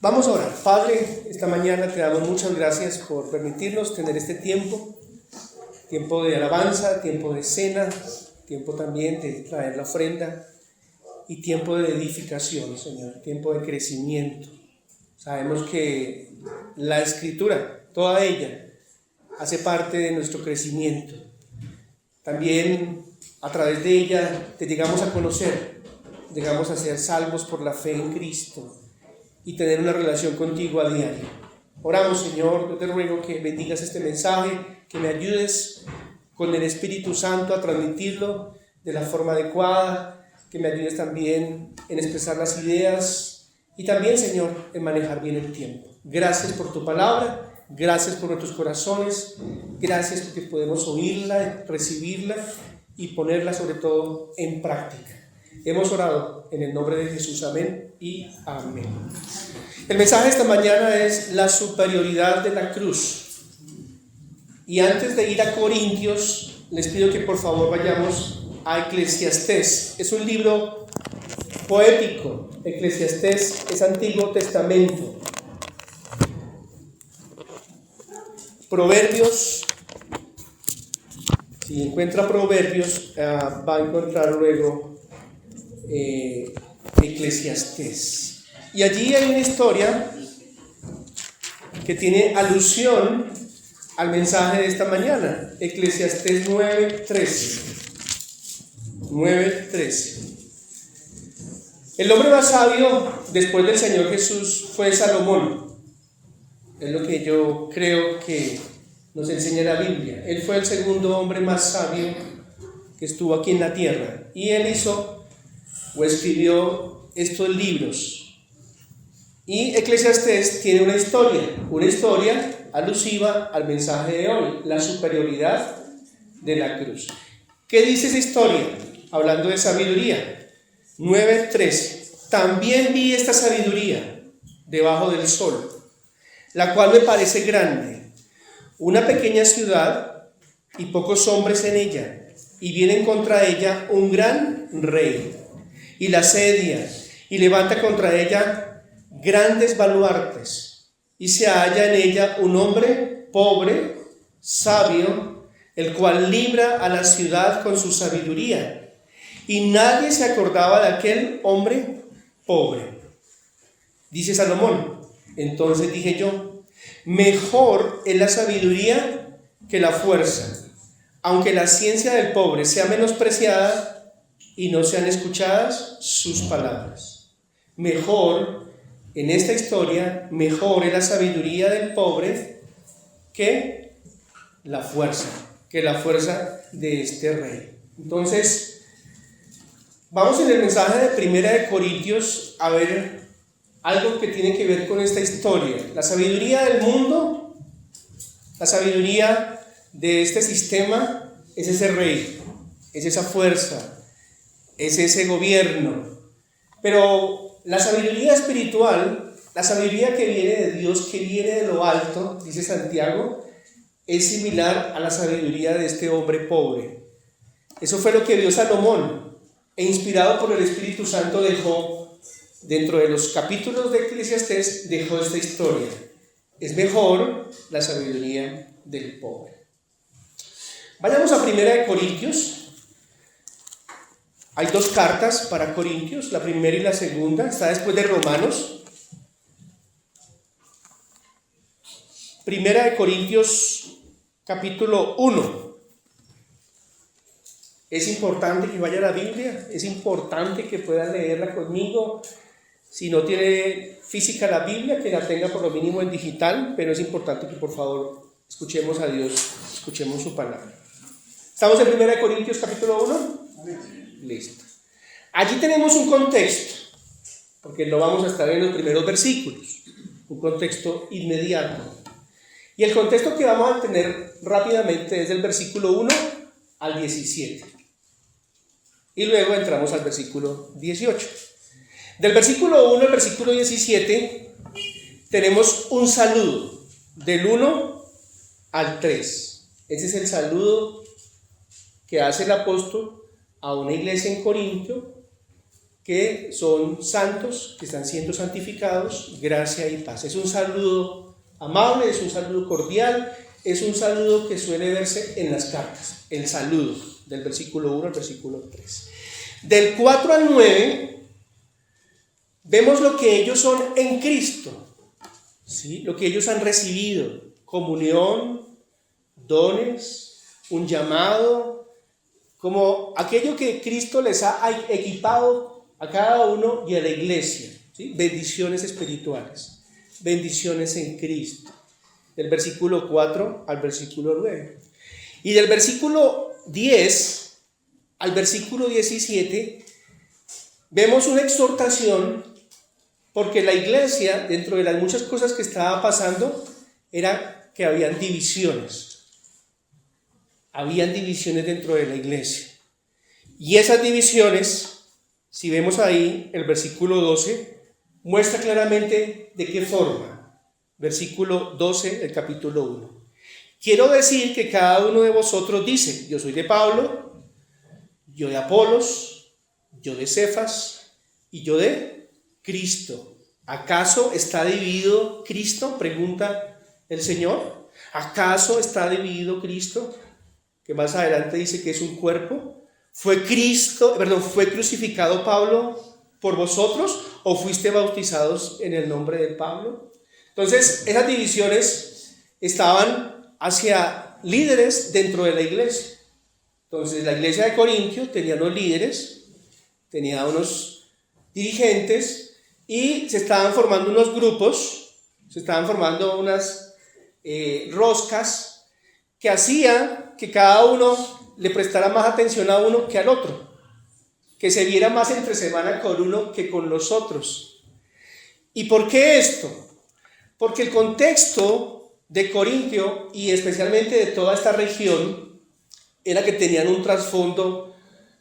Vamos a orar. Padre, esta mañana te damos muchas gracias por permitirnos tener este tiempo de alabanza, tiempo de cena, tiempo también de traer la ofrenda y tiempo de edificación, Señor, tiempo de crecimiento. Sabemos que la Escritura, toda ella, hace parte de nuestro crecimiento. También a través de ella te llegamos a conocer, llegamos a ser salvos por la fe en Cristo y tener una relación contigo a diario. Oramos, Señor, yo te ruego que bendigas este mensaje, que me ayudes con el Espíritu Santo a transmitirlo de la forma adecuada, que me ayudes también en expresar las ideas y también, Señor, en manejar bien el tiempo. Gracias por tu palabra, gracias por nuestros corazones, gracias porque podemos oírla, recibirla y ponerla sobre todo en práctica. Hemos orado en el nombre de Jesús, amén y amén. El mensaje de esta mañana es la superioridad de la cruz. Y antes de ir a Corintios, les pido que por favor vayamos a Eclesiastés. Es un libro poético. Eclesiastés es Antiguo Testamento. Proverbios, si encuentra Proverbios, va a encontrar luego Eclesiastés. Y allí hay una historia que tiene alusión al mensaje de esta mañana. Eclesiastés 9:13. 9:13. El hombre más sabio después del Señor Jesús fue Salomón. Es lo que yo creo que nos enseña la Biblia. Él fue el segundo hombre más sabio que estuvo aquí en la tierra. Y él hizo o escribió estos libros. Y Eclesiastés tiene una historia alusiva al mensaje de hoy, la superioridad de la cruz. ¿Qué dice esa historia? Hablando de sabiduría. 9:13. También vi esta sabiduría debajo del sol, la cual me parece grande, una pequeña ciudad y pocos hombres en ella, y viene contra ella un gran rey, y la asedia, y levanta contra ella grandes baluartes, y se halla en ella un hombre pobre, sabio, el cual libra a la ciudad con su sabiduría, y nadie se acordaba de aquel hombre pobre. Dice Salomón: entonces dije yo, mejor es la sabiduría que la fuerza, aunque la ciencia del pobre sea menospreciada y no sean escuchadas sus palabras. Mejor, en esta historia, mejor es la sabiduría del pobre que la fuerza de este rey. Entonces, vamos en el mensaje de Primera de Corintios a ver algo que tiene que ver con esta historia. La sabiduría del mundo, la sabiduría de este sistema es ese rey, es esa fuerza, es ese gobierno. Pero la sabiduría espiritual, la sabiduría que viene de Dios, que viene de lo alto, dice Santiago, es similar a la sabiduría de este hombre pobre. Eso fue lo que vio Salomón, e inspirado por el Espíritu Santo dejó, dentro de los capítulos de Eclesiastés, dejó esta historia. Es mejor la sabiduría del pobre. Vayamos a Primera de Corintios. Hay dos cartas para Corintios, la primera y la segunda, está después de Romanos. Primera de Corintios, capítulo 1. Es importante que vaya a la Biblia, es importante que pueda leerla conmigo. Si no tiene física la Biblia, que la tenga por lo mínimo en digital, pero es importante que por favor escuchemos a Dios, escuchemos su palabra. ¿Estamos en Primera de Corintios, capítulo 1? Listo. Allí tenemos un contexto, porque lo vamos a estar en los primeros versículos, un contexto inmediato. Y el contexto que vamos a tener rápidamente es del versículo 1 al 17. Y luego entramos al versículo 18. Del versículo 1 al versículo 17 tenemos un saludo, del 1 al 3. Ese es el saludo que hace el apóstol a una iglesia en Corinto que son santos, que están siendo santificados, gracia y paz. Es un saludo amable, es un saludo cordial, es un saludo que suele verse en las cartas, el saludo, del versículo 1 al versículo 3. Del 4 al 9, vemos lo que ellos son en Cristo, ¿sí? Lo que ellos han recibido, comunión, dones, un llamado, como aquello que Cristo les ha equipado a cada uno y a la iglesia, ¿sí? Bendiciones espirituales, bendiciones en Cristo, del versículo 4 al versículo 9. Y del versículo 10 al versículo 17 vemos una exhortación, porque la iglesia, dentro de las muchas cosas que estaba pasando, era que habían divisiones. Habían divisiones dentro de la iglesia. Y esas divisiones, si vemos ahí el versículo 12, muestra claramente de qué forma. Versículo 12 del capítulo 1. Quiero decir que cada uno de vosotros dice: yo soy de Pablo, yo de Apolos, yo de Cefas y yo de Cristo. ¿Acaso está dividido Cristo?, pregunta el Señor. ¿Acaso está dividido Cristo? Que más adelante dice que es un cuerpo. ¿Fue crucificado Pablo por vosotros o fuiste bautizados en el nombre de Pablo? Entonces, esas divisiones estaban hacia líderes dentro de la iglesia. Entonces, la iglesia de Corintio tenía unos líderes, tenía unos dirigentes y se estaban formando unos grupos, se estaban formando unas roscas que hacían que cada uno le prestara más atención a uno que al otro, que se viera más entre semana con uno que con los otros. ¿Y por qué esto? Porque el contexto de Corintio y especialmente de toda esta región era que tenían un trasfondo,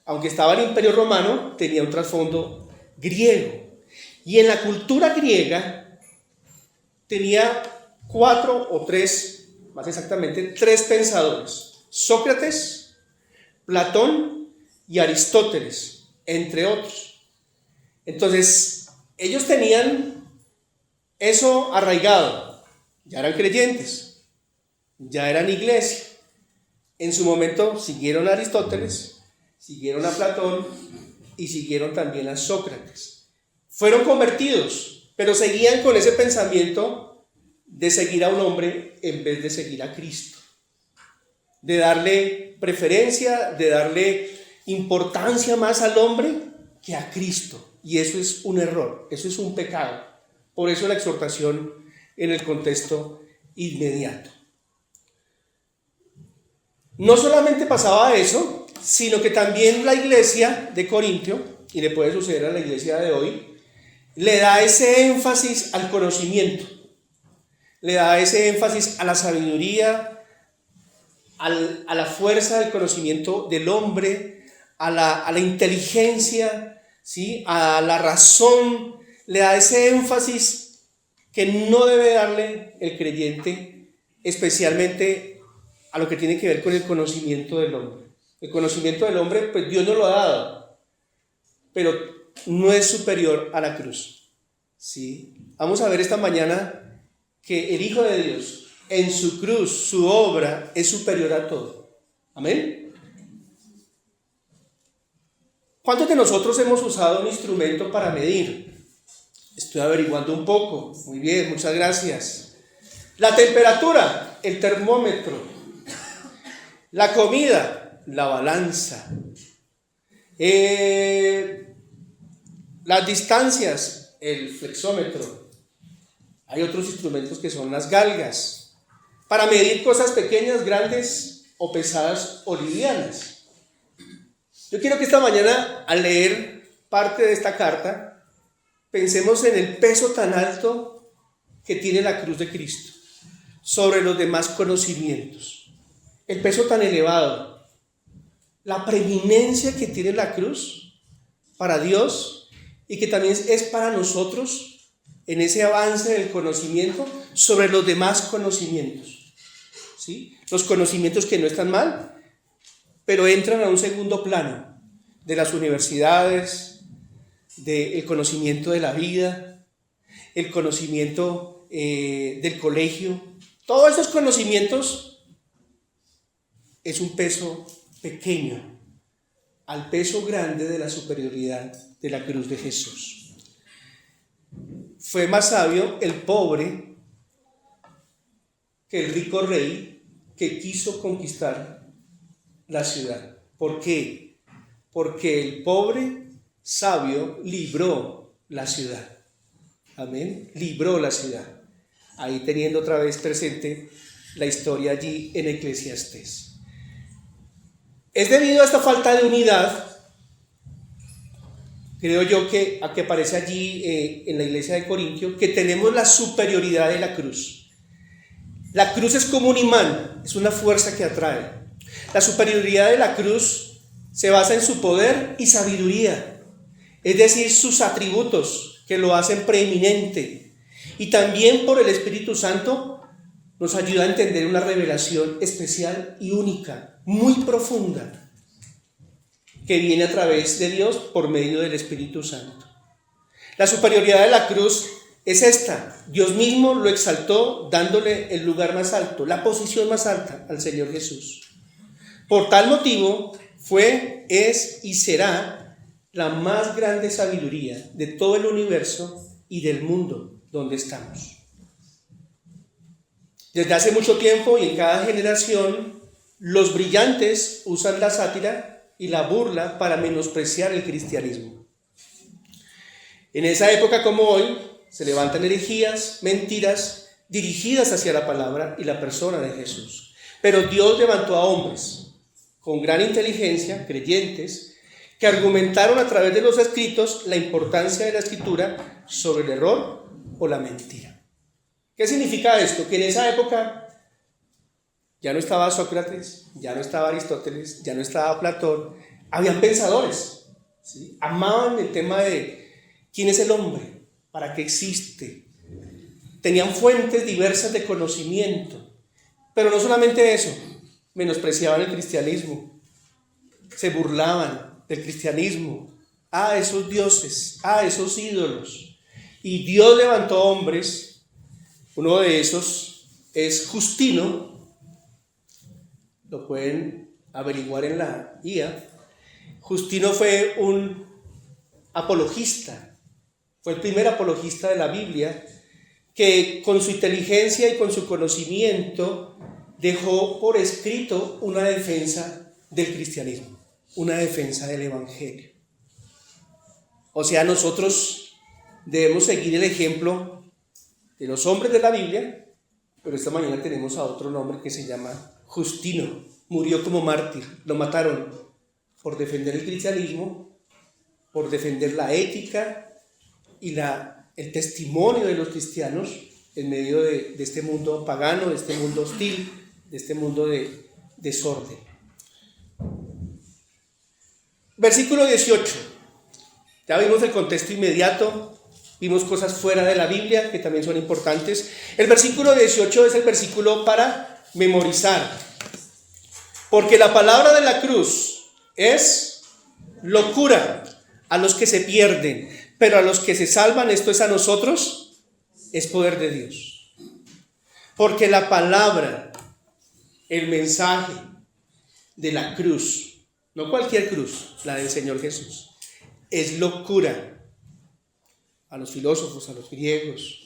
aunque estaba el Imperio Romano, tenía un trasfondo griego. Y en la cultura griega tenía 4 o 3, más exactamente 3 pensadores: Sócrates, Platón y Aristóteles, entre otros. Entonces, ellos tenían eso arraigado, ya eran creyentes, ya eran iglesia. En su momento siguieron a Aristóteles, siguieron a Platón y siguieron también a Sócrates. Fueron convertidos, pero seguían con ese pensamiento de seguir a un hombre en vez de seguir a Cristo, de darle preferencia, de darle importancia más al hombre que a Cristo. Y eso es un error, eso es un pecado. Por eso la exhortación en el contexto inmediato. No solamente pasaba eso, sino que también la iglesia de Corintio, y le puede suceder a la iglesia de hoy, le da ese énfasis al conocimiento, le da ese énfasis a la sabiduría, a la fuerza del conocimiento del hombre, a la inteligencia, ¿sí?, a la razón. Le da ese énfasis que no debe darle el creyente, especialmente a lo que tiene que ver con el conocimiento del hombre. El conocimiento del hombre, pues Dios nos lo ha dado, pero no es superior a la cruz, ¿sí? Vamos a ver esta mañana que el Hijo de Dios, en su cruz, su obra es superior a todo. Amén. ¿Cuántos de nosotros hemos usado un instrumento para medir? Estoy averiguando un poco. Muy bien, muchas gracias. La temperatura, el termómetro. La comida, la balanza. Las distancias, el flexómetro. Hay otros instrumentos que son las galgas, para medir cosas pequeñas, grandes o pesadas o livianas. Yo quiero que esta mañana, al leer parte de esta carta, pensemos en el peso tan alto que tiene la cruz de Cristo sobre los demás conocimientos. El peso tan elevado, la preeminencia que tiene la cruz para Dios y que también es para nosotros en ese avance del conocimiento sobre los demás conocimientos, ¿sí? Los conocimientos que no están mal, pero entran a un segundo plano, de las universidades, del conocimiento de la vida, el conocimiento del colegio. Todos esos conocimientos es un peso pequeño al peso grande de la superioridad de la cruz de Jesús. Fue más sabio el pobre que el rico rey que quiso conquistar la ciudad. ¿Por qué? Porque el pobre sabio libró la ciudad. Amén. Libró la ciudad. Ahí teniendo otra vez presente la historia allí en Eclesiastés. Es debido a esta falta de unidad, creo yo, que aparece allí en la iglesia de Corintio, que tenemos la superioridad de la cruz. La cruz es como un imán, es una fuerza que atrae. La superioridad de la cruz se basa en su poder y sabiduría, es decir, sus atributos que lo hacen preeminente. Y también por el Espíritu Santo nos ayuda a entender una revelación especial y única, muy profunda, que viene a través de Dios por medio del Espíritu Santo. La superioridad de la cruz es esta: Dios mismo lo exaltó dándole el lugar más alto, la posición más alta al Señor Jesús. Por tal motivo fue, es y será la más grande sabiduría de todo el universo y del mundo donde estamos. Desde hace mucho tiempo y en cada generación, los brillantes usan la sátira y la burla para menospreciar el cristianismo. En esa época como hoy, se levantan herejías, mentiras, dirigidas hacia la palabra y la persona de Jesús. Pero Dios levantó a hombres con gran inteligencia, creyentes, que argumentaron a través de los escritos la importancia de la escritura sobre el error o la mentira. ¿Qué significa esto? Que en esa época ya no estaba Sócrates, ya no estaba Aristóteles, ya no estaba Platón. Habían pensadores, ¿sí? Amaban el tema de quién es el hombre, para qué existe. Tenían fuentes diversas de conocimiento. Pero no solamente eso, menospreciaban el cristianismo, se burlaban del cristianismo, esos dioses, esos ídolos. Y Dios levantó hombres. Uno de esos es Justino, lo pueden averiguar en la guía. Justino fue un apologista, fue el primer apologista de la Biblia, que con su inteligencia y con su conocimiento dejó por escrito una defensa del cristianismo, una defensa del evangelio. O sea, nosotros debemos seguir el ejemplo de los hombres de la Biblia, pero esta mañana tenemos a otro nombre que se llama Justino. Murió como mártir, lo mataron por defender el cristianismo, por defender la ética y el testimonio de los cristianos en medio de este mundo pagano, de este mundo hostil, de este mundo de desorden. Versículo 18. Ya vimos el contexto inmediato. Vimos cosas fuera de la Biblia que también son importantes. El versículo 18 es el versículo para memorizar. Porque la palabra de la cruz es locura a los que se pierden, pero a los que se salvan, esto es a nosotros, es poder de Dios. Porque la palabra, el mensaje de la cruz, no cualquier cruz, la del Señor Jesús, es locura a los filósofos, a los griegos,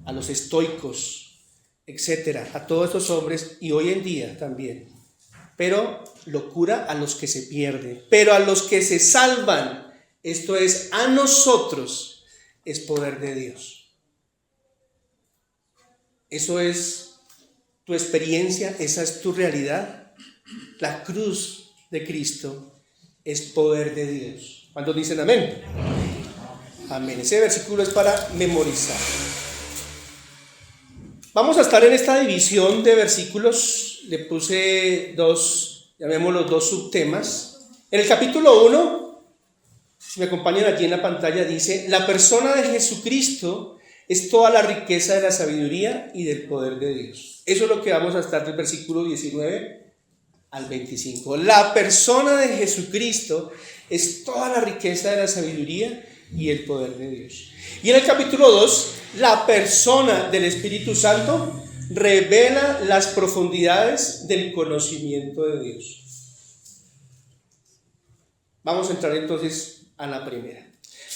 a los estoicos, etcétera, a todos estos hombres y hoy en día también. Pero locura a los que se pierden, pero a los que se salvan, esto es a nosotros, es poder de Dios. Eso es tu experiencia, esa es tu realidad. La cruz de Cristo es poder de Dios. ¿Cuántos dicen amén? Amén. Ese versículo es para memorizar. Vamos a estar en esta división de versículos. Le puse llamémoslos dos subtemas. En el capítulo 1, si me acompañan aquí en la pantalla, dice: la persona de Jesucristo es toda la riqueza de la sabiduría y del poder de Dios. Eso es lo que vamos a estar del versículo 19 al 25. La persona de Jesucristo es toda la riqueza de la sabiduría y el poder de Dios. Y en el capítulo 2, la persona del Espíritu Santo revela las profundidades del conocimiento de Dios. Vamos a entrar entonces a la primera.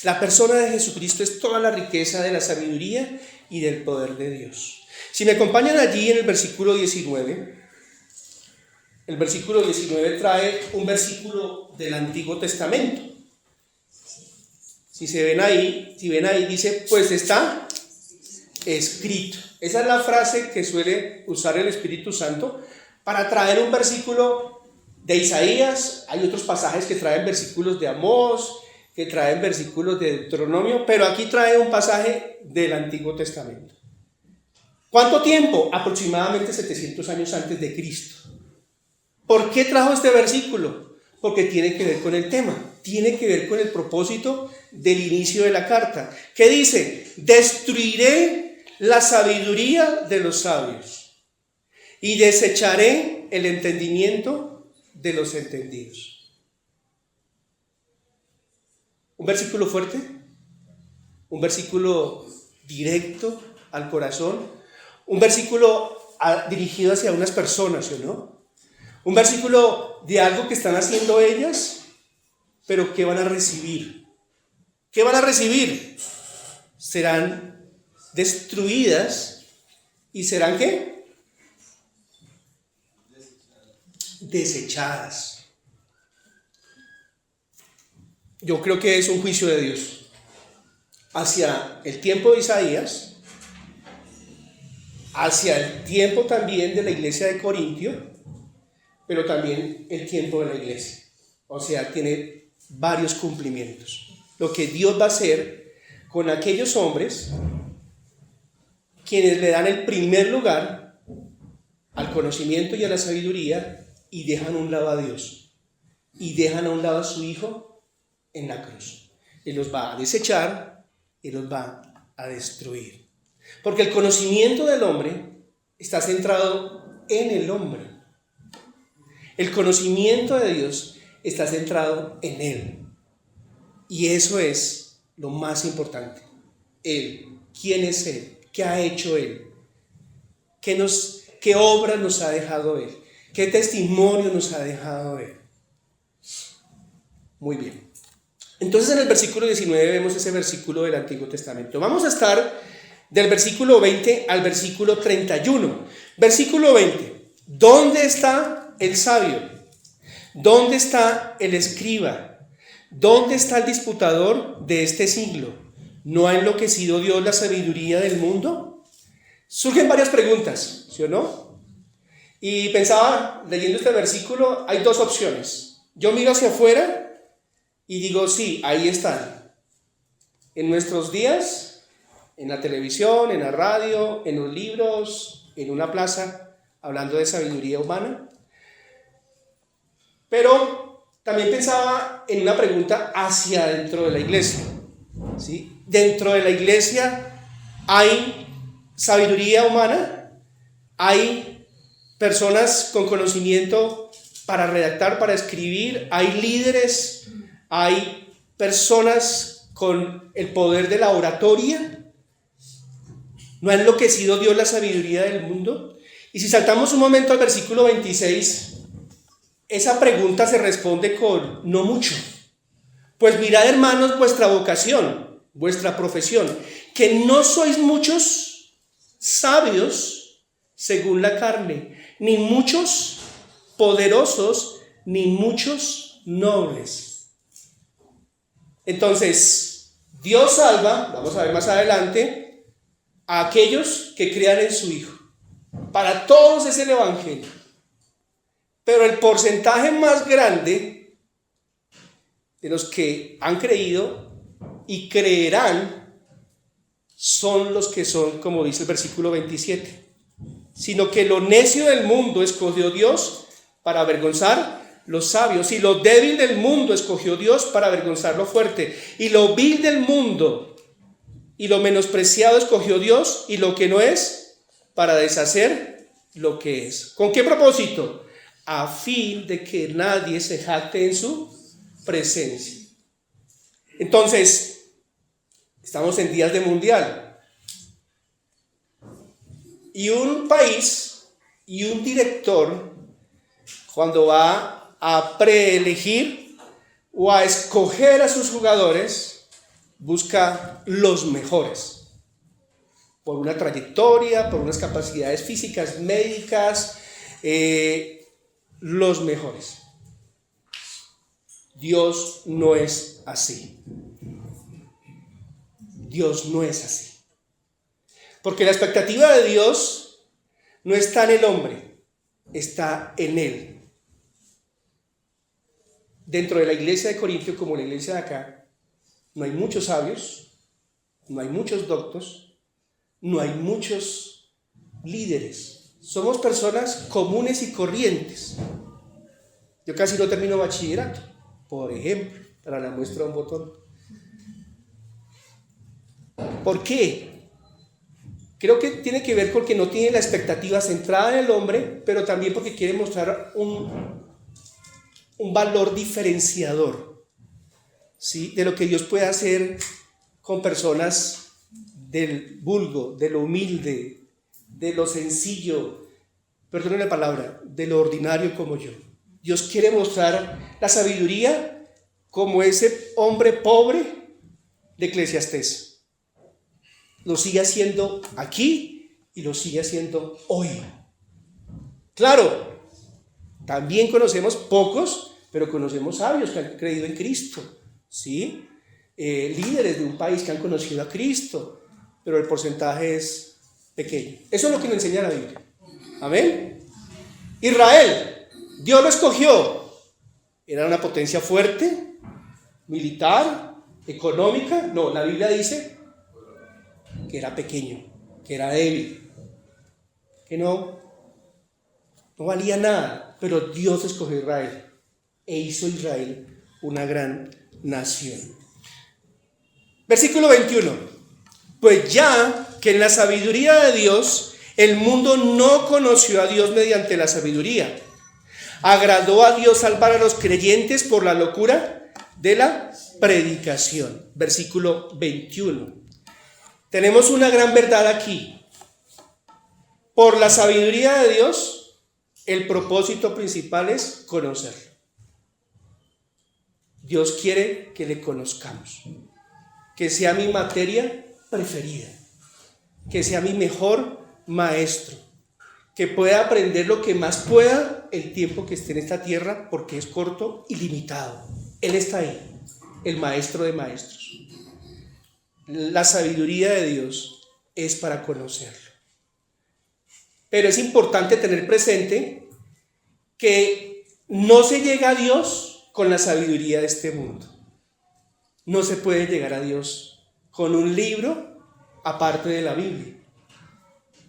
La persona de Jesucristo es toda la riqueza de la sabiduría y del poder de Dios. Si me acompañan allí en el versículo 19, el versículo 19 trae un versículo del Antiguo Testamento. Si ven ahí dice, pues está escrito. Esa es la frase que suele usar el Espíritu Santo para traer un versículo de Isaías. Hay otros pasajes que traen versículos de Amós, que traen versículos de Deuteronomio, pero aquí trae un pasaje del Antiguo Testamento. ¿Cuánto tiempo? Aproximadamente 700 años antes de Cristo. ¿Por qué trajo este versículo? Porque tiene que ver con el tema, tiene que ver con el propósito del inicio de la carta. ¿Qué dice? Destruiré la sabiduría de los sabios y desecharé el entendimiento de los entendidos. Un versículo fuerte, un versículo directo al corazón, un versículo dirigido hacia unas personas, ¿sí o no? Un versículo de algo que están haciendo ellas, pero ¿qué van a recibir? ¿Qué van a recibir? Serán destruidas y serán ¿qué? Desechadas. Yo creo que es un juicio de Dios hacia el tiempo de Isaías, hacia el tiempo también de la iglesia de Corintio, pero también el tiempo de la iglesia. O sea, tiene varios cumplimientos. Lo que Dios va a hacer con aquellos hombres quienes le dan el primer lugar al conocimiento y a la sabiduría y dejan a un lado a Dios y dejan a un lado a su Hijo en la cruz. Él los va a desechar, Él los va a destruir. Porque el conocimiento del hombre está centrado en el hombre. El conocimiento de Dios está centrado en Él. Y eso es lo más importante. Él. ¿Quién es Él? ¿Qué ha hecho Él? ¿Qué obra nos ha dejado Él? ¿Qué testimonio nos ha dejado Él? Muy bien. Entonces en el versículo 19 vemos ese versículo del Antiguo Testamento. Vamos a estar del versículo 20 al versículo 31. Versículo 20. ¿Dónde está el sabio? ¿Dónde está el escriba? ¿Dónde está el disputador de este siglo? ¿No ha enloquecido Dios la sabiduría del mundo? Surgen varias preguntas, ¿sí o no? Y pensaba, leyendo este versículo, hay dos opciones. Yo miro hacia afuera y digo, sí, ahí están. En nuestros días, en la televisión, en la radio, en los libros, en una plaza, hablando de sabiduría humana. Pero también pensaba en una pregunta hacia dentro de la iglesia, ¿sí? Dentro de la iglesia hay sabiduría humana, hay personas con conocimiento para redactar, para escribir, hay líderes, hay personas con el poder de la oratoria. ¿No ha enloquecido Dios la sabiduría del mundo? Y si saltamos un momento al versículo 26, esa pregunta se responde con no mucho. Pues mirad, hermanos, vuestra vocación, vuestra profesión, que no sois muchos sabios según la carne, ni muchos poderosos, ni muchos nobles. Entonces, Dios salva, vamos a ver más adelante, a aquellos que crean en su Hijo. Para todos es el Evangelio. Pero el porcentaje más grande de los que han creído y creerán son los que son, como dice el versículo 27, sino que lo necio del mundo escogió Dios para avergonzar los sabios, y lo débil del mundo escogió Dios para avergonzar lo fuerte, y lo vil del mundo y lo menospreciado escogió Dios, y lo que no es, para deshacer lo que es. ¿Con qué propósito? A fin de que nadie se jacte en su presencia. Entonces, Estamos en días de mundial. Y un país y un director, cuando va a preelegir o a escoger a sus jugadores, busca los mejores. Por una trayectoria, por unas capacidades físicas, médicas, los mejores. Dios no es así. Dios no es así. Porque la expectativa de Dios no está en el hombre, está en Él. Dentro de la iglesia de Corintio, como la iglesia de acá, no hay muchos sabios, no hay muchos doctos, no hay muchos líderes. Somos personas comunes y corrientes. Yo casi no termino bachillerato, por ejemplo, para la muestra un botón. ¿Por qué? Creo que tiene que ver con que no tiene la expectativa centrada en el hombre, pero también porque quiere mostrar un valor diferenciador, ¿sí?, de lo que Dios puede hacer con personas del vulgo, de lo humilde, de lo sencillo, perdónen la palabra, de lo ordinario como yo. Dios quiere mostrar la sabiduría como ese hombre pobre de Eclesiastés. Lo sigue haciendo aquí y lo sigue haciendo hoy. Claro, también conocemos pocos, pero conocemos sabios que han creído en Cristo, ¿sí? Líderes de un país que han conocido a Cristo, pero el porcentaje es pequeño. Eso es lo que nos enseña la Biblia. Amén. Israel, Dios lo escogió. Era una potencia fuerte, militar, económica. No, la Biblia dice que era pequeño, que era débil, que no valía nada, pero Dios escogió a Israel e hizo Israel una gran nación. Versículo 21. Pues ya que en la sabiduría de Dios el mundo no conoció a Dios mediante la sabiduría, agradó a Dios salvar a los creyentes por la locura de la predicación. Versículo 21. Tenemos una gran verdad aquí. Por la sabiduría de Dios, el propósito principal es conocerlo. Dios quiere que le conozcamos, que sea mi materia preferida, que sea mi mejor maestro, que pueda aprender lo que más pueda el tiempo que esté en esta tierra, porque es corto y limitado. Él está ahí, el maestro de maestros. La sabiduría de Dios es para conocerlo. Pero es importante tener presente que no se llega a Dios con la sabiduría de este mundo. No se puede llegar a Dios con un libro aparte de la Biblia,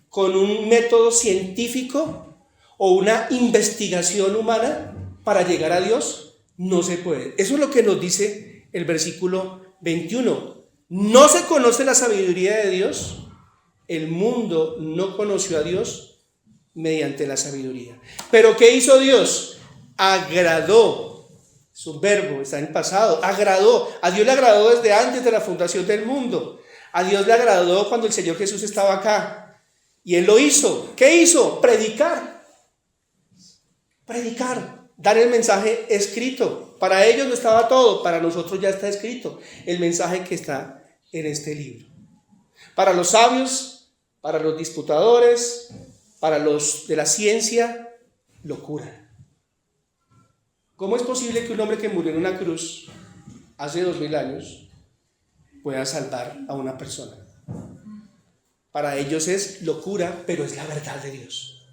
con un método científico o una investigación humana para llegar a Dios. No se puede. Eso es lo que nos dice el versículo 21. No se conoce la sabiduría de Dios. El mundo no conoció a Dios mediante la sabiduría. Pero ¿qué hizo Dios? Agradó. Es un verbo, está en pasado. Agradó. A Dios le agradó desde antes de la fundación del mundo. A Dios le agradó cuando el Señor Jesús estaba acá. Y Él lo hizo. ¿Qué hizo? Predicar. Predicar. Dar el mensaje escrito. Para ellos no estaba todo, para nosotros ya está escrito el mensaje que está en este libro. Para los sabios, para los disputadores, para los de la ciencia, locura. ¿Cómo es posible que un hombre que murió en una cruz hace 2000 años pueda salvar a una persona? Para ellos es locura, pero es la verdad de Dios.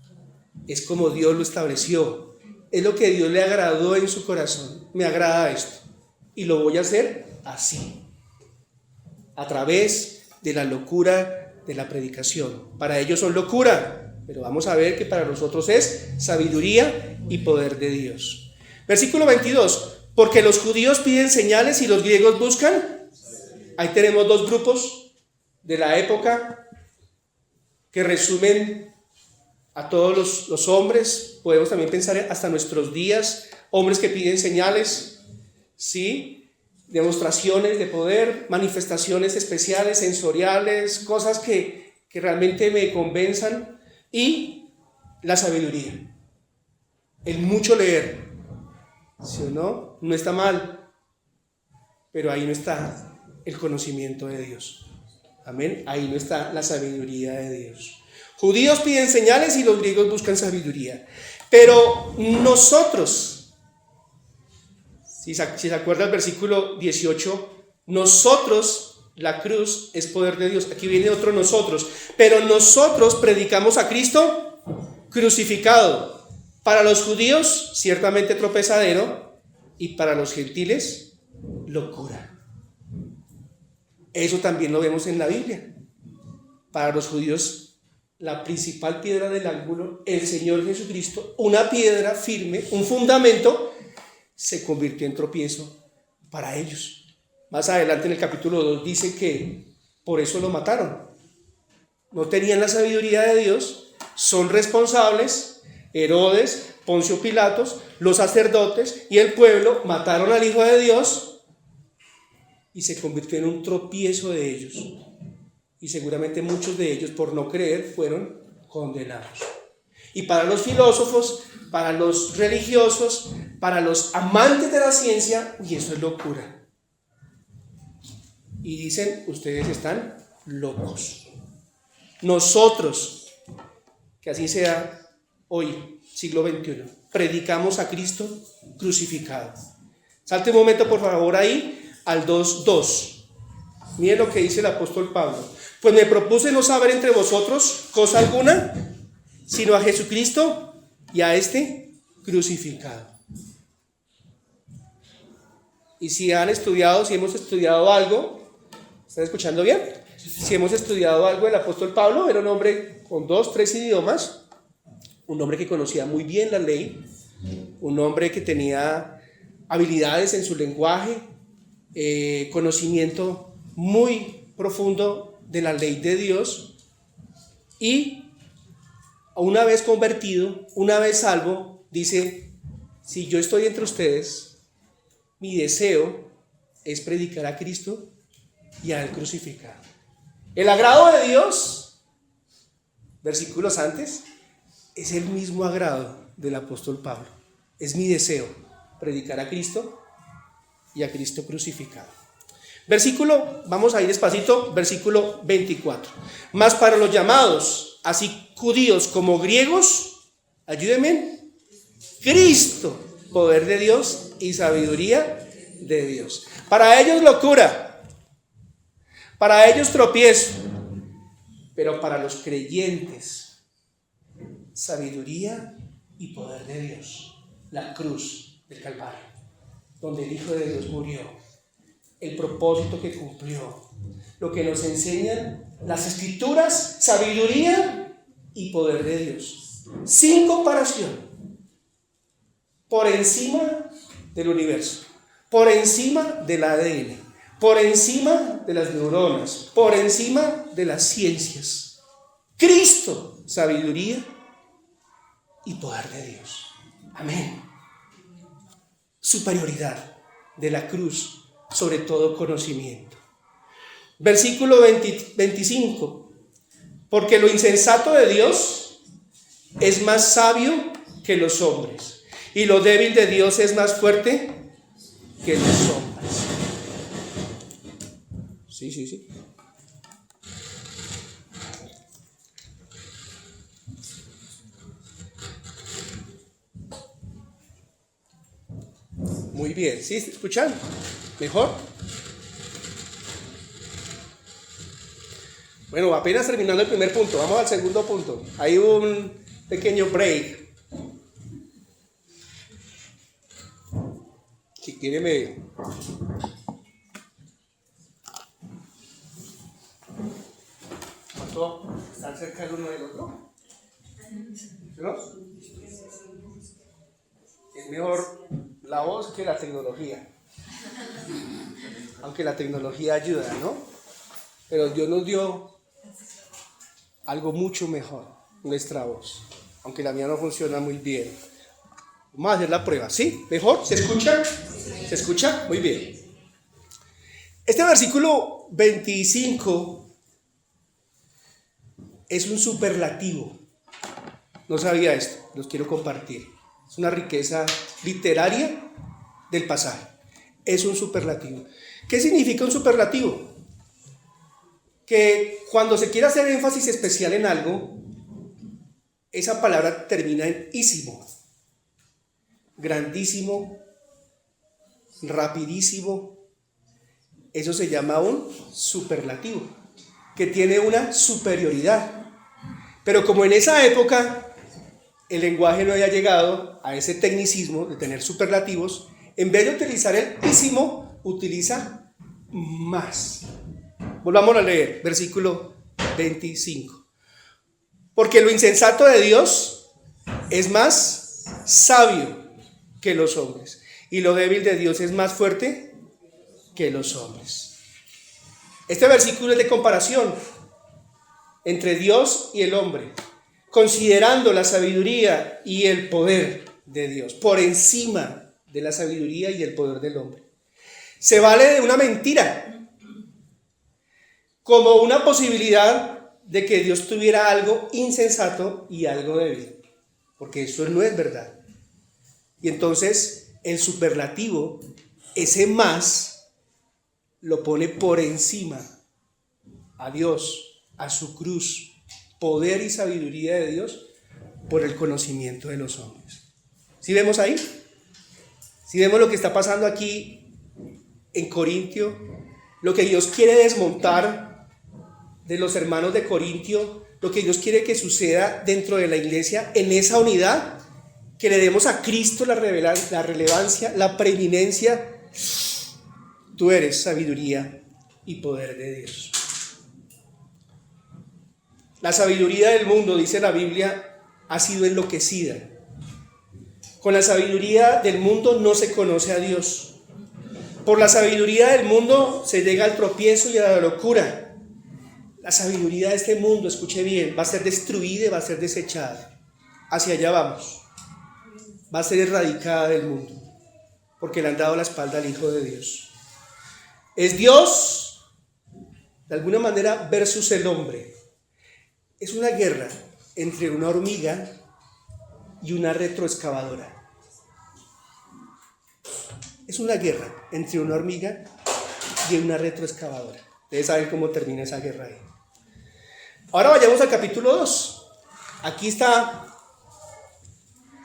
Es como Dios lo estableció. Es lo que Dios le agradó en su corazón. Me agrada esto y lo voy a hacer así, a través de la locura de la predicación. Para ellos son locura, pero vamos a ver que para nosotros es sabiduría y poder de Dios. Versículo 22. Porque los judíos piden señales y los griegos buscan. Ahí tenemos dos grupos de la época que resumen a todos los hombres. Podemos también pensar hasta nuestros días, hombres que piden señales, ¿sí? demostraciones de poder, manifestaciones especiales, sensoriales, cosas que realmente me convenzan, y la sabiduría, el mucho leer, ¿sí o no? No está mal, pero ahí no está el conocimiento de Dios. Amén. Ahí no está la sabiduría de Dios. Judíos piden señales y los griegos buscan sabiduría. Pero nosotros, si se acuerda el versículo 18, nosotros, la cruz es poder de Dios. Aquí viene otro nosotros. Pero nosotros predicamos a Cristo crucificado. Para los judíos, ciertamente tropezadero, y para los gentiles, locura. Eso también lo vemos en la Biblia. Para los judíos, la principal piedra del ángulo, el Señor Jesucristo, una piedra firme, un fundamento, se convirtió en tropiezo para ellos. Más adelante en el capítulo 2 dice que por eso lo mataron. No tenían la sabiduría de Dios, son responsables. Herodes, Poncio Pilatos, los sacerdotes y el pueblo mataron al Hijo de Dios y se convirtió en un tropiezo de ellos. Y seguramente muchos de ellos, por no creer, fueron condenados. Y para los filósofos, para los religiosos, para los amantes de la ciencia, y eso es locura. Y dicen, ustedes están locos. Nosotros, que así sea hoy, siglo XXI, predicamos a Cristo crucificado. Salte un momento, por favor, ahí al 2:2. Miren lo que dice el apóstol Pablo. Pues me propuse no saber entre vosotros cosa alguna, sino a Jesucristo y a este crucificado. Y si han estudiado, si hemos estudiado algo, ¿están escuchando bien? Si hemos estudiado algo, el apóstol Pablo era un hombre con 2, 3 idiomas, un hombre que conocía muy bien la ley, un hombre que tenía habilidades en su lenguaje, conocimiento muy profundo de la ley de Dios, y una vez convertido, una vez salvo, dice, si yo estoy entre ustedes, mi deseo es predicar a Cristo y a Él crucificado. El agrado de Dios, versículos antes, es el mismo agrado del apóstol Pablo. Es mi deseo predicar a Cristo y a Cristo crucificado. Versículo, vamos a ir despacito, versículo 24. Mas para los llamados, así judíos como griegos, ayúdenme, Cristo, poder de Dios y sabiduría de Dios. Para ellos locura, para ellos tropiezo, pero para los creyentes, sabiduría y poder de Dios. La cruz del Calvario, donde el Hijo de Dios murió, el propósito que cumplió, lo que nos enseñan las Escrituras, sabiduría y poder de Dios, sin comparación, por encima del universo, por encima del ADN, por encima de las neuronas, por encima de las ciencias. Cristo, sabiduría y poder de Dios. Amén. Superioridad de la cruz sobre todo conocimiento. Versículo 25. Porque lo insensato de Dios es más sabio que los hombres, y lo débil de Dios es más fuerte que los hombres. Sí. Muy bien, ¿sí? ¿Escuchan? ¿Mejor? Bueno, apenas terminando el primer punto, vamos al segundo punto. Hay un pequeño break. Si quiere me... ¿Cuánto están cerca el uno del otro? ¿No? Es mejor la voz que la tecnología. Aunque la tecnología ayuda, ¿no? Pero Dios nos dio algo mucho mejor, nuestra voz. Aunque la mía no funciona muy bien. Vamos a hacer la prueba, ¿sí? ¿Mejor? ¿Se escucha? ¿Se escucha? Muy bien. Este versículo 25 es un superlativo. No sabía esto, los quiero compartir. Es una riqueza literaria del pasaje. Es un superlativo. ¿Qué significa un superlativo? Que cuando se quiere hacer énfasis especial en algo, esa palabra termina en ísimo, grandísimo, rapidísimo. Eso se llama un superlativo, que tiene una superioridad. Pero como en esa época el lenguaje no había llegado a ese tecnicismo de tener superlativos, en vez de utilizar el ísimo, utiliza más. Volvamos a leer, versículo 25. Porque lo insensato de Dios es más sabio que los hombres, y lo débil de Dios es más fuerte que los hombres. Este versículo es de comparación entre Dios y el hombre, considerando la sabiduría y el poder de Dios por encima de la sabiduría y el poder del hombre. Se vale de una mentira como una posibilidad de que Dios tuviera algo insensato y algo débil, porque eso no es verdad. Y entonces el superlativo, ese más, lo pone por encima a Dios, a su cruz, poder y sabiduría de Dios por el conocimiento de los hombres. ¿Sí vemos ahí? ¿Sí vemos lo que está pasando aquí en Corintio? Lo que Dios quiere desmontar de los hermanos de Corintio, lo que Dios quiere que suceda dentro de la iglesia, en esa unidad, que le demos a Cristo la relevancia, la preeminencia. Tú eres sabiduría y poder de Dios. La sabiduría del mundo, dice la Biblia, ha sido enloquecida. Con la sabiduría del mundo no se conoce a Dios. Por la sabiduría del mundo se llega al tropiezo y a la locura. La sabiduría de este mundo, escuche bien, va a ser destruida y va a ser desechada. Hacia allá vamos. Va a ser erradicada del mundo, porque le han dado la espalda al Hijo de Dios. Es Dios, de alguna manera, versus el hombre. Es una guerra entre una hormiga y una retroexcavadora. Es una guerra entre una hormiga y una retroexcavadora. Ustedes saben cómo termina esa guerra ahí. Ahora vayamos al capítulo 2. Aquí está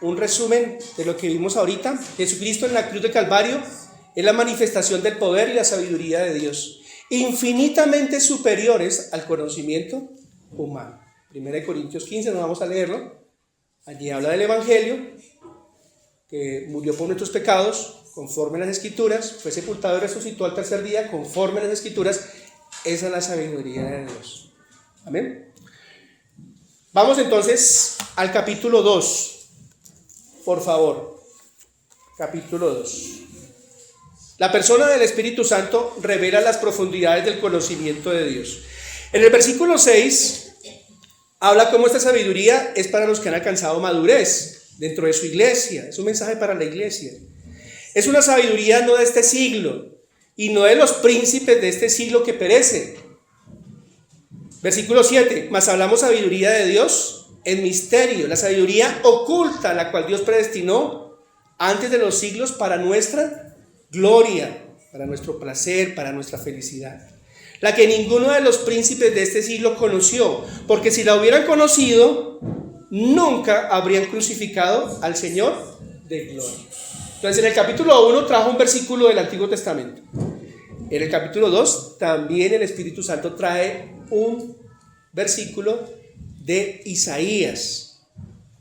un resumen de lo que vimos ahorita. Jesucristo en la cruz de Calvario es la manifestación del poder y la sabiduría de Dios, infinitamente superiores al conocimiento humano. 1 Corintios 15, no vamos a leerlo. Allí habla del Evangelio, que murió por nuestros pecados, conforme a las Escrituras, fue sepultado y resucitó al tercer día, conforme a las Escrituras. Esa es la sabiduría de Dios. Amén. Vamos entonces al capítulo 2. Por favor. Capítulo 2. La persona del Espíritu Santo revela las profundidades del conocimiento de Dios. En el versículo 6 habla cómo esta sabiduría es para los que han alcanzado madurez dentro de su iglesia. Es un mensaje para la iglesia. Es una sabiduría no de este siglo y no de los príncipes de este siglo que perecen. Versículo 7, mas hablamos sabiduría de Dios en misterio, la sabiduría oculta, la cual Dios predestinó antes de los siglos para nuestra gloria, para nuestro placer, para nuestra felicidad. La que ninguno de los príncipes de este siglo conoció, porque si la hubieran conocido, nunca habrían crucificado al Señor de gloria. Entonces, en el capítulo 1 trajo un versículo del Antiguo Testamento. En el capítulo 2 también el Espíritu Santo trae un versículo de Isaías.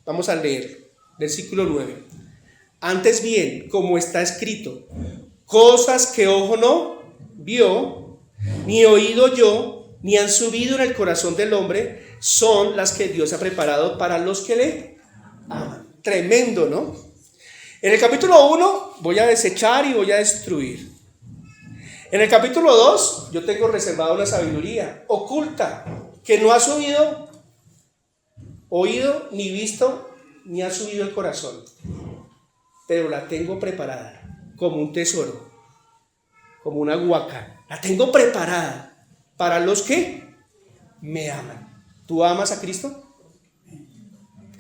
Vamos a leer, versículo 9. Antes bien, como está escrito, cosas que ojo no vio, ni oído yo, ni han subido en el corazón del hombre, son las que Dios ha preparado para los que le aman. Tremendo, ¿no? En el capítulo 1 voy a desechar y voy a destruir. En el capítulo 2 yo tengo reservada una sabiduría oculta que no ha subido, oído, ni visto, ni ha subido el corazón, pero la tengo preparada como un tesoro, como una huaca La tengo preparada para los que me aman. ¿Tú amas a Cristo?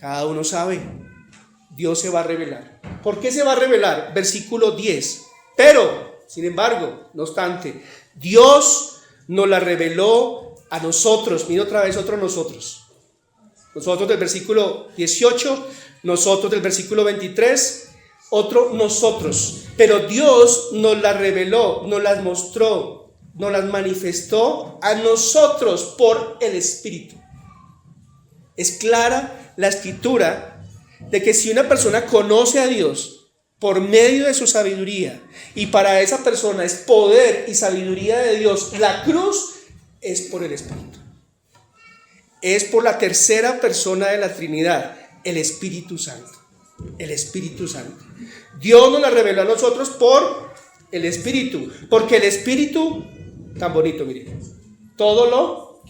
Cada uno sabe. Dios se va a revelar. ¿Por qué se va a revelar? Versículo 10. Pero, sin embargo, no obstante, Dios nos la reveló a nosotros. Mira otra vez otro nosotros. Nosotros del versículo 18, nosotros del versículo 23, otro nosotros. Pero Dios nos la reveló, nos las mostró, nos las manifestó a nosotros por el Espíritu. Es clara la escritura de que si una persona conoce a Dios por medio de su sabiduría, y para esa persona es poder y sabiduría de Dios, la cruz es por el Espíritu. Es por la tercera persona de la Trinidad, el Espíritu Santo. El Espíritu Santo. Dios nos la reveló a nosotros por el Espíritu, porque el Espíritu, tan bonito, miren, todo lo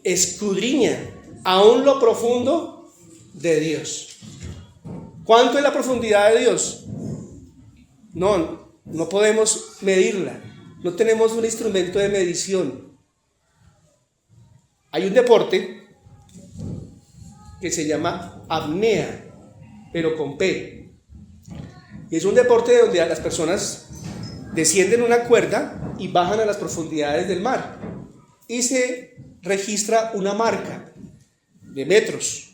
escudriña, aún lo profundo de Dios. ¿Cuánto es la profundidad de Dios? No podemos medirla. No tenemos un instrumento de medición. Hay un deporte que se llama apnea, pero con P. Y es un deporte donde las personas descienden una cuerda y bajan a las profundidades del mar. Y se registra una marca de metros.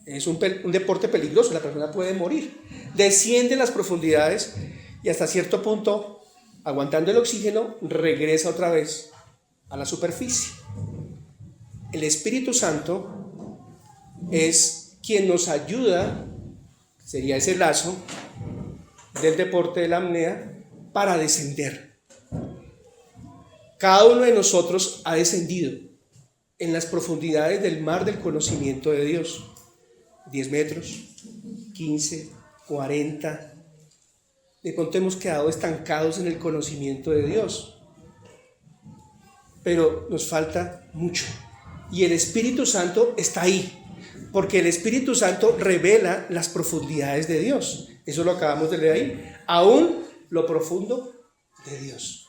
Es un deporte peligroso, la persona puede morir. Desciende las profundidades y hasta cierto punto, aguantando el oxígeno, regresa otra vez a la superficie. El Espíritu Santo es quien nos ayuda, sería ese lazo del deporte de la apnea, para descender. Cada uno de nosotros ha descendido en las profundidades del mar del conocimiento de Dios. 10 metros, 15, 40. De pronto hemos quedado estancados en el conocimiento de Dios. Pero nos falta mucho. Y el Espíritu Santo está ahí. Porque el Espíritu Santo revela las profundidades de Dios. Eso lo acabamos de leer ahí. Aún lo profundo de Dios.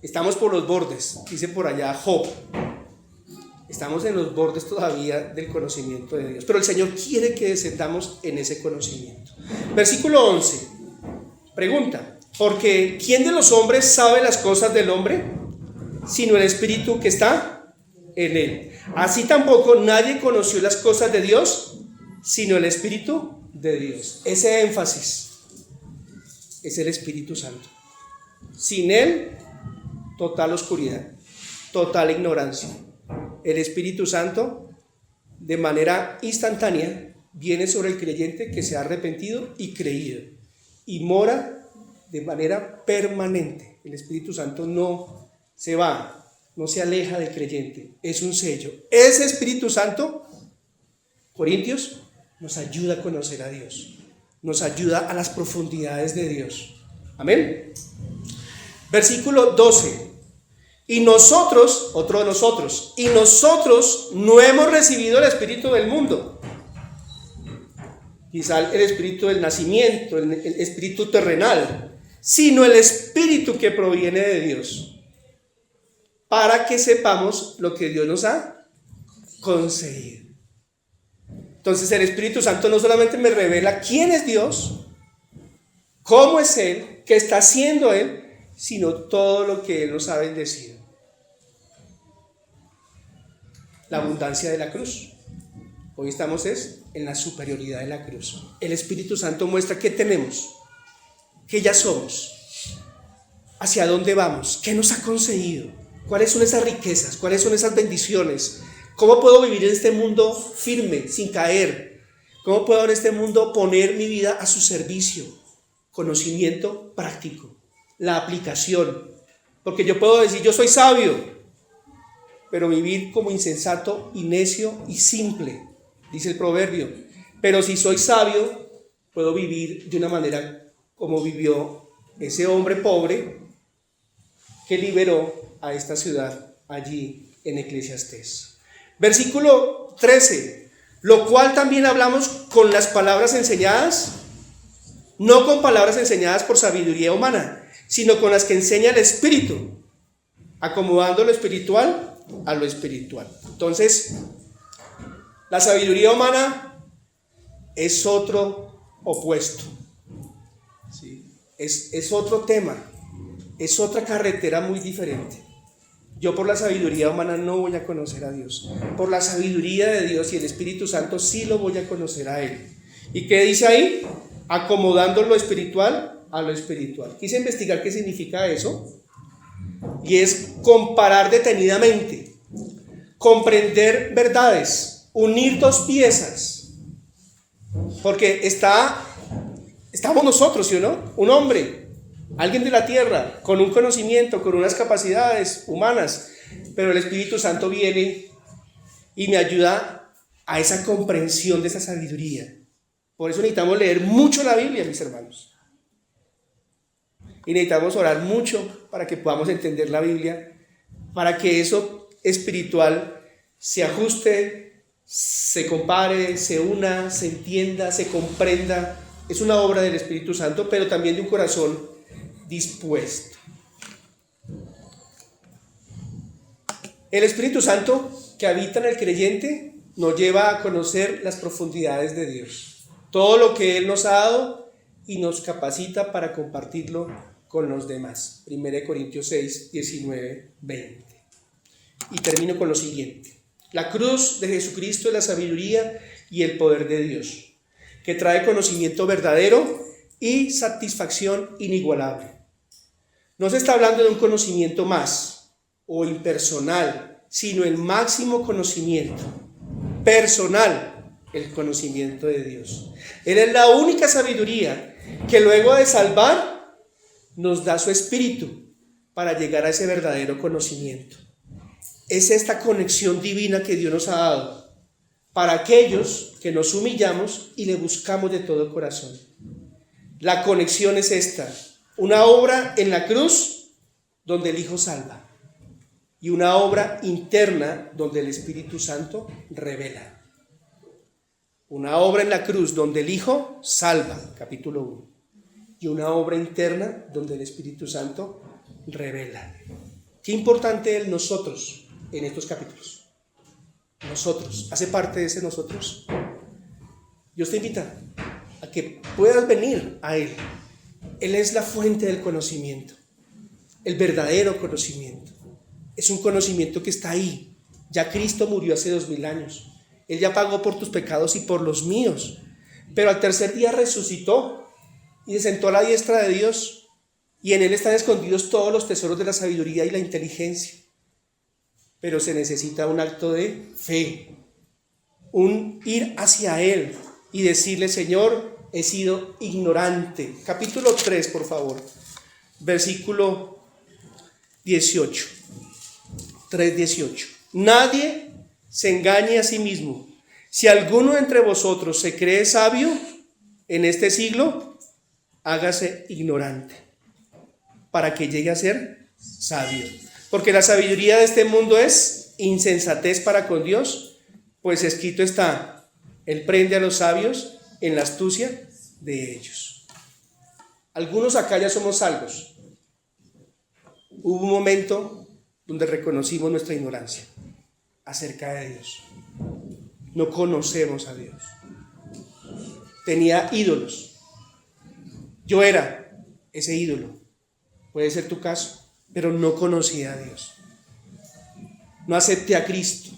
Estamos por los bordes, dice por allá Job. Estamos en los bordes todavía del conocimiento de Dios. Pero el Señor quiere que descendamos en ese conocimiento. Versículo 11. Pregunta. Porque ¿quién de los hombres sabe las cosas del hombre? Sino el Espíritu que está en él. Así tampoco nadie conoció las cosas de Dios, sino el Espíritu de Dios. Ese énfasis es el Espíritu Santo. Sin él, total oscuridad, total ignorancia. El Espíritu Santo, de manera instantánea, viene sobre el creyente que se ha arrepentido y creído, y mora de manera permanente. El Espíritu Santo no se va, no se aleja del creyente, es un sello. Ese Espíritu Santo, Corintios, nos ayuda a conocer a Dios, nos ayuda a las profundidades de Dios. Amén. Versículo 12. Y nosotros, otro de nosotros, y nosotros no hemos recibido el espíritu del mundo. Quizá el espíritu del nacimiento, el espíritu terrenal, sino el espíritu que proviene de Dios, para que sepamos lo que Dios nos ha concedido. Entonces el Espíritu Santo no solamente me revela quién es Dios, cómo es Él, qué está haciendo Él, sino todo lo que Él nos ha bendecido. La abundancia de la cruz. Hoy estamos en la superioridad de la cruz. El Espíritu Santo muestra qué tenemos, qué ya somos, hacia dónde vamos, qué nos ha concedido, cuáles son esas riquezas, cuáles son esas bendiciones, cómo puedo vivir en este mundo firme, sin caer, cómo puedo en este mundo poner mi vida a su servicio. Conocimiento práctico, la aplicación, porque yo puedo decir yo soy sabio, pero vivir como insensato y necio y simple, dice el proverbio. Pero si soy sabio, puedo vivir de una manera como vivió ese hombre pobre que liberó a esta ciudad allí en Eclesiastés. Versículo 13, lo cual también hablamos con las palabras enseñadas, no con palabras enseñadas por sabiduría humana, sino con las que enseña el Espíritu, acomodando lo espiritual a lo espiritual. Entonces, la sabiduría humana es otro opuesto, ¿sí? Es otro tema, es otra carretera muy diferente. Yo por la sabiduría humana no voy a conocer a Dios. Por la sabiduría de Dios y el Espíritu Santo sí lo voy a conocer a Él. ¿Y qué dice ahí? Acomodando lo espiritual a lo espiritual. Quise investigar qué significa eso. Y es comparar detenidamente, comprender verdades, unir dos piezas. Porque estamos nosotros, ¿sí o no? Un hombre, alguien de la tierra, con un conocimiento, con unas capacidades humanas, pero el Espíritu Santo viene y me ayuda a esa comprensión de esa sabiduría. Por eso necesitamos leer mucho la Biblia, mis hermanos. Y necesitamos orar mucho para que podamos entender la Biblia, para que eso espiritual se ajuste, se compare, se una, se entienda, se comprenda. Es una obra del Espíritu Santo, pero también de un corazón dispuesto. El Espíritu Santo que habita en el creyente nos lleva a conocer las profundidades de Dios, todo lo que Él nos ha dado, y nos capacita para compartirlo con los demás. 1 Corintios 6, 19, 20. Y termino con lo siguiente: la cruz de Jesucristo es la sabiduría y el poder de Dios, que trae conocimiento verdadero y satisfacción inigualable. No se está hablando de un conocimiento más o impersonal, sino el máximo conocimiento personal, el conocimiento de Dios. Él es la única sabiduría que luego de salvar nos da su espíritu para llegar a ese verdadero conocimiento. Es esta conexión divina que Dios nos ha dado para aquellos que nos humillamos y le buscamos de todo corazón. La conexión es esta: una obra en la cruz donde el Hijo salva, y una obra interna donde el Espíritu Santo revela. Una obra en la cruz donde el Hijo salva, capítulo 1, y una obra interna donde el Espíritu Santo revela. Qué importante es nosotros en estos capítulos. Nosotros, hace parte de ese nosotros. Dios te invita a que puedas venir a Él. Él es la fuente del conocimiento, el verdadero conocimiento. Es un conocimiento que está ahí. Ya Cristo murió hace 2000 años. Él ya pagó por tus pecados y por los míos. Pero al tercer día resucitó y se sentó a la diestra de Dios. Y en Él están escondidos todos los tesoros de la sabiduría y la inteligencia. Pero se necesita un acto de fe, un ir hacia Él y decirle: Señor, he sido ignorante. Capítulo 3, por favor, versículo 18. 3:18. Nadie se engañe a sí mismo. Si alguno entre vosotros se cree sabio en este siglo, hágase ignorante, para que llegue a ser sabio. Porque la sabiduría de este mundo es insensatez para con Dios, pues escrito está: Él prende a los sabios en la astucia de ellos. Algunos acá ya somos salvos. Hubo un momento donde reconocimos nuestra ignorancia acerca de Dios. No conocemos a Dios. Tenía ídolos. Yo era ese ídolo. Puede ser tu caso, pero no conocía a Dios. No acepté a Cristo.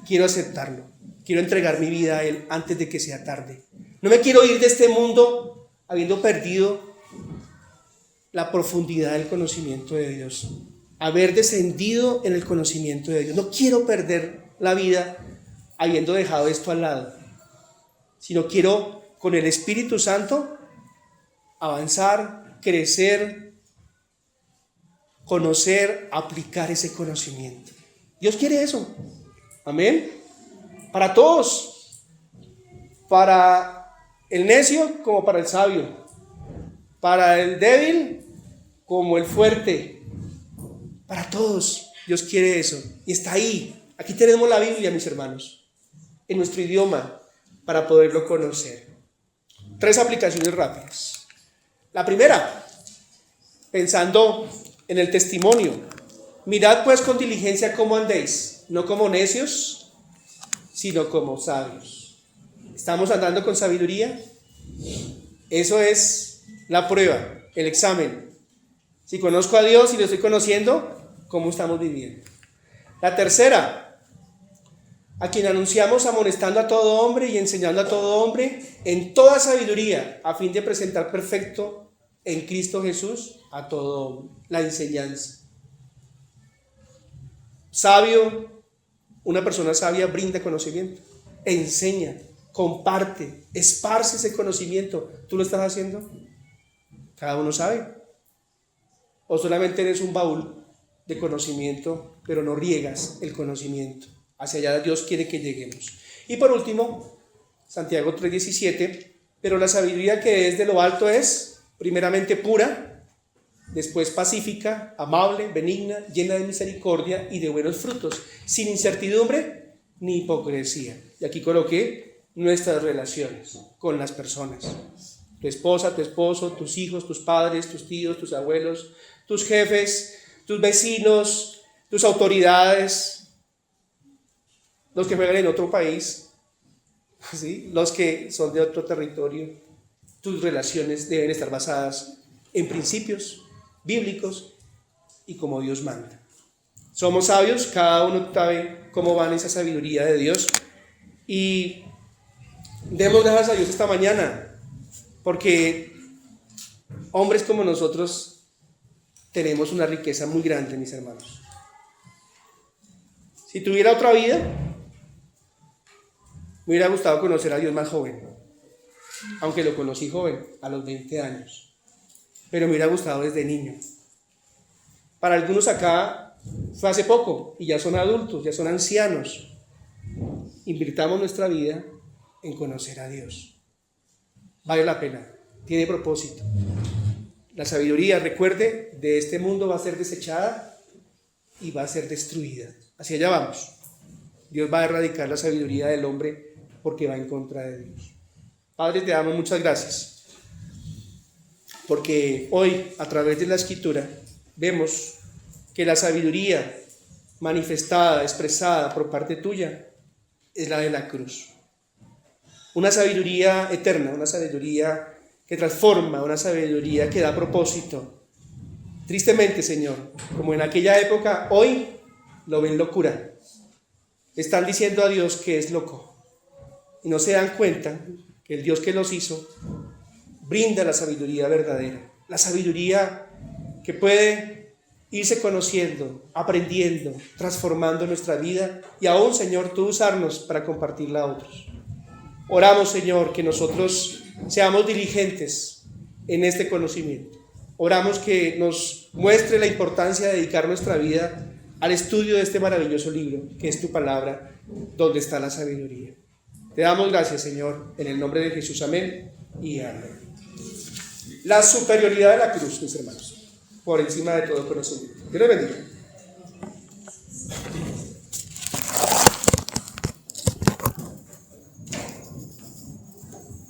Quiero aceptarlo. Quiero entregar mi vida a Él antes de que sea tarde. No me quiero ir de este mundo habiendo perdido la profundidad del conocimiento de Dios, haber descendido en el conocimiento de Dios. No quiero perder la vida habiendo dejado esto al lado, sino quiero, con el Espíritu Santo, avanzar, crecer, conocer, aplicar ese conocimiento. Dios quiere eso. Amén. Para todos, para el necio como para el sabio, para el débil como el fuerte, para todos Dios quiere eso, y está ahí. Aquí tenemos la Biblia, mis hermanos, en nuestro idioma, para poderlo conocer. 3 aplicaciones rápidas. La primera: pensando en el testimonio. Mirad pues con diligencia cómo andéis, no como necios, sino como sabios. ¿Estamos andando con sabiduría? Eso es la prueba, el examen. Si conozco a Dios y lo estoy conociendo, ¿cómo estamos viviendo? La tercera, a quien anunciamos amonestando a todo hombre y enseñando a todo hombre en toda sabiduría, a fin de presentar perfecto en Cristo Jesús a todo hombre. La enseñanza. Sabio, una persona sabia brinda conocimiento, enseña, comparte, esparce ese conocimiento. ¿Tú lo estás haciendo? Cada uno sabe. O solamente eres un baúl de conocimiento, pero no riegas el conocimiento. Hacia allá Dios quiere que lleguemos. Y por último, Santiago 3:17, pero la sabiduría que es de lo alto es primeramente pura, después pacífica, amable, benigna, llena de misericordia y de buenos frutos, sin incertidumbre ni hipocresía. Y aquí coloqué nuestras relaciones con las personas. Tu esposa, tu esposo, tus hijos, tus padres, tus tíos, tus abuelos, tus jefes, tus vecinos, tus autoridades, los que juegan en otro país, ¿sí? Los que son de otro territorio. Tus relaciones deben estar basadas en principios bíblicos y como Dios manda. Somos sabios, cada uno sabe cómo va en esa sabiduría de Dios, y demos gracias a Dios esta mañana, porque hombres como nosotros tenemos una riqueza muy grande, mis hermanos. Si tuviera otra vida, me hubiera gustado conocer a Dios más joven, aunque lo conocí joven, a los 20 años, pero me hubiera gustado desde niño. Para algunos acá fue hace poco y ya son adultos, ya son ancianos. Invirtamos nuestra vida en conocer a Dios. Vale la pena, tiene propósito. La sabiduría, recuerde, de este mundo va a ser desechada y va a ser destruida. Hacia allá vamos. Dios va a erradicar la sabiduría del hombre porque va en contra de Dios. Padre, te damos muchas gracias, porque hoy, a través de la Escritura, vemos que la sabiduría manifestada, expresada por parte tuya, es la de la cruz. Una sabiduría eterna, una sabiduría que transforma, una sabiduría que da propósito. Tristemente, Señor, como en aquella época, hoy lo ven locura. Están diciendo a Dios que es loco y no se dan cuenta que el Dios que los hizo brinda la sabiduría verdadera, la sabiduría que puede irse conociendo, aprendiendo, transformando nuestra vida y aún, Señor, tú usarnos para compartirla a otros. Oramos, Señor, que nosotros seamos diligentes en este conocimiento. Oramos que nos muestre la importancia de dedicar nuestra vida al estudio de este maravilloso libro, que es tu palabra, donde está la sabiduría. Te damos gracias, Señor, en el nombre de Jesús. Amén y amén. La superioridad de la cruz, mis hermanos, por encima de todo conocimiento. Dios les bendiga.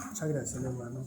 Muchas gracias, hermano.